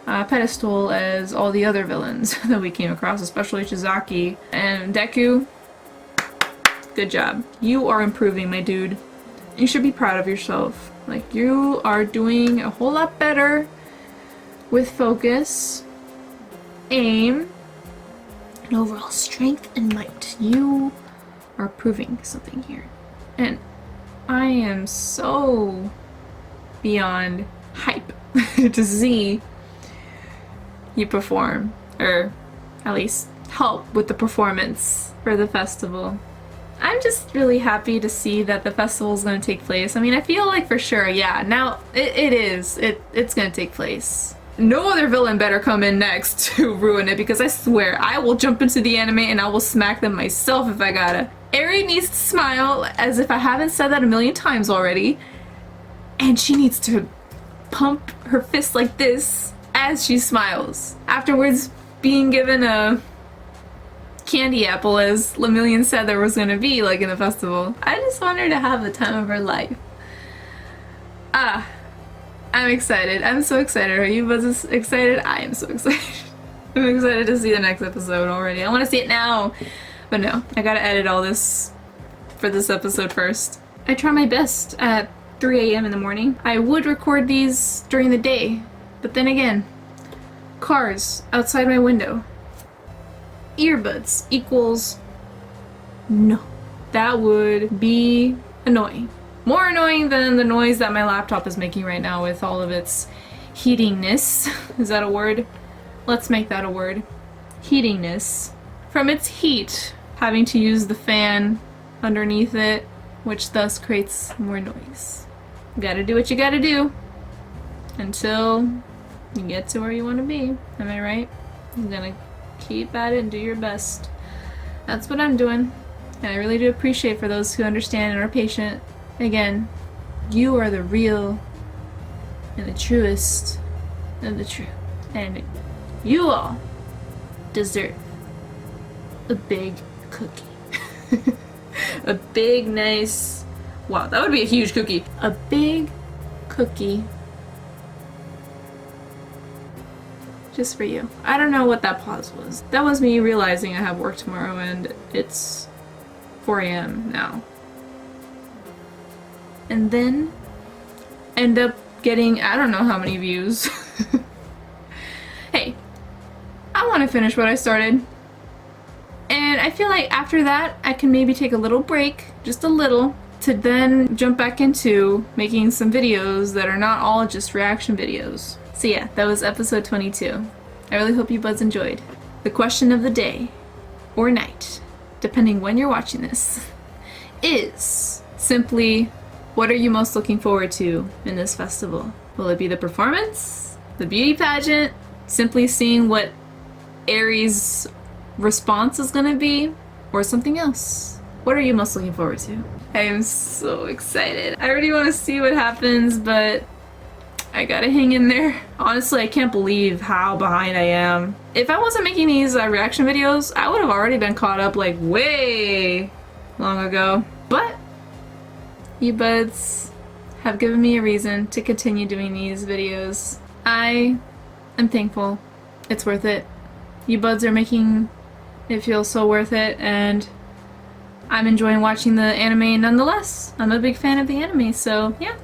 pedestal as all the other villains that we came across, especially Shizaki. And Deku, good job. You are improving, my dude. You should be proud of yourself. Like, you are doing a whole lot better with focus, aim, and overall strength and might. You are proving something here. And I am so beyond hype to see you perform, or at least help with the performance for the festival. I'm just really happy to see that the festival is going to take place. I mean, I feel like for sure, yeah, now it's going to take place. No other villain better come in next to ruin it, because I swear I will jump into the anime and I will smack them myself if I gotta. Eri needs to smile, as if I haven't said that a million times already, and she needs to pump her fist like this as she smiles. Afterwards, being given a candy apple, as Lemillion said there was gonna be, like in the festival. I just want her to have the time of her life. I'm excited. I'm so excited. Are you Buzz excited? I am so excited. I'm excited to see the next episode already. I want to see it now. But no, I gotta edit all this for this episode first. I try my best at 3 a.m. in the morning. I would record these during the day, but then again, cars outside my window, earbuds equals no. That would be annoying. More annoying than the noise that my laptop is making right now with all of its heatingness. Is that a word? Let's make that a word. Heatingness. From its heat, having to use the fan underneath it, which thus creates more noise. You gotta do what you gotta do until you get to where you want to be. Am I right? You're gonna keep at it and do your best. That's what I'm doing. And I really do appreciate for those who understand and are patient. Again, You are the real and the truest of the true. And you all deserve a big cookie. A big, nice... Wow, that would be a huge cookie. A big cookie. Just for you. I don't know what that pause was. That was me realizing I have work tomorrow and it's 4 a.m. now. And then end up getting I don't know how many views. Hey, I want to finish what I started. And I feel like after that, I can maybe take a little break, just a little, to then jump back into making some videos that are not all just reaction videos. So yeah, that was episode 22. I really hope you buds enjoyed. The question of the day, or night, depending when you're watching this, is simply, what are you most looking forward to in this festival? Will it be the performance, the beauty pageant, simply seeing what Aries' response is gonna be, or something else? What are you most looking forward to? I am so excited. I already want to see what happens, but I gotta hang in there. Honestly, I can't believe how behind I am. If I wasn't making these reaction videos, I would have already been caught up like way long ago. But you buds have given me a reason to continue doing these videos. I am thankful. It's worth it. You buds are making it feel so worth it, and I'm enjoying watching the anime nonetheless. I'm a big fan of the anime, so yeah.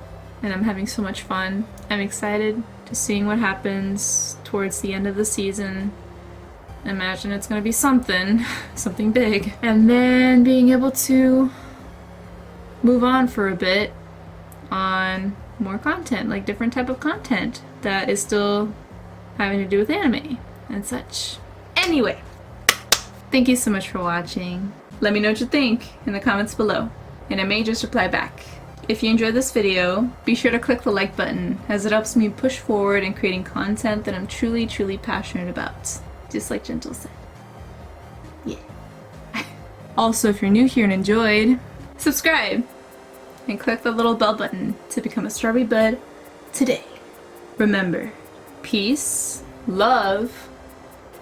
And I'm having so much fun. I'm excited to seeing what happens towards the end of the season. Imagine it's gonna be something, something big. And then being able to move on for a bit on more content, like different type of content that is still having to do with anime and such. Anyway, thank you so much for watching. Let me know what you think in the comments below, and I may just reply back. If you enjoyed this video, be sure to click the like button, as it helps me push forward in creating content that I'm truly, truly passionate about. Just like Gentle said. Yeah. Also, if you're new here and enjoyed, subscribe and click the little bell button to become a Strawberry Bud today. Remember, peace, love,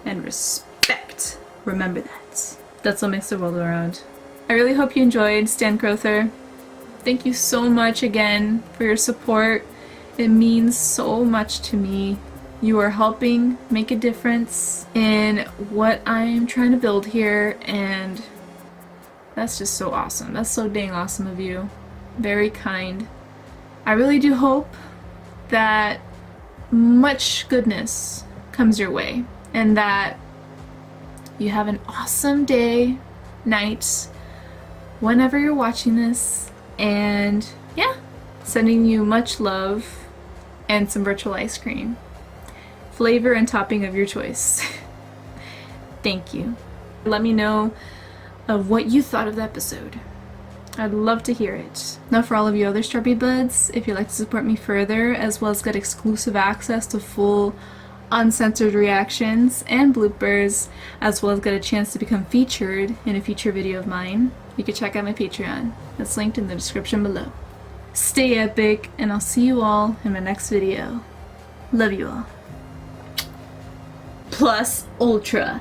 and respect. Remember that. That's what makes the world go around. I really hope you enjoyed Stan Crowther. Thank you so much again for your support. It means so much to me. You are helping make a difference in what I'm trying to build here, and that's just so awesome. That's so dang awesome of you. Very kind. I really do hope that much goodness comes your way, and that you have an awesome day, night, whenever you're watching this. And yeah, sending you much love and some virtual ice cream. Flavor and topping of your choice. Thank you. Let me know of what you thought of the episode. I'd love to hear it. Now for all of you other Strawberry Buds, if you'd like to support me further, as well as get exclusive access to full uncensored reactions and bloopers, as well as get a chance to become featured in a future video of mine, you can check out my Patreon. It's linked in the description below. Stay epic, and I'll see you all in my next video. Love you all. Plus Ultra.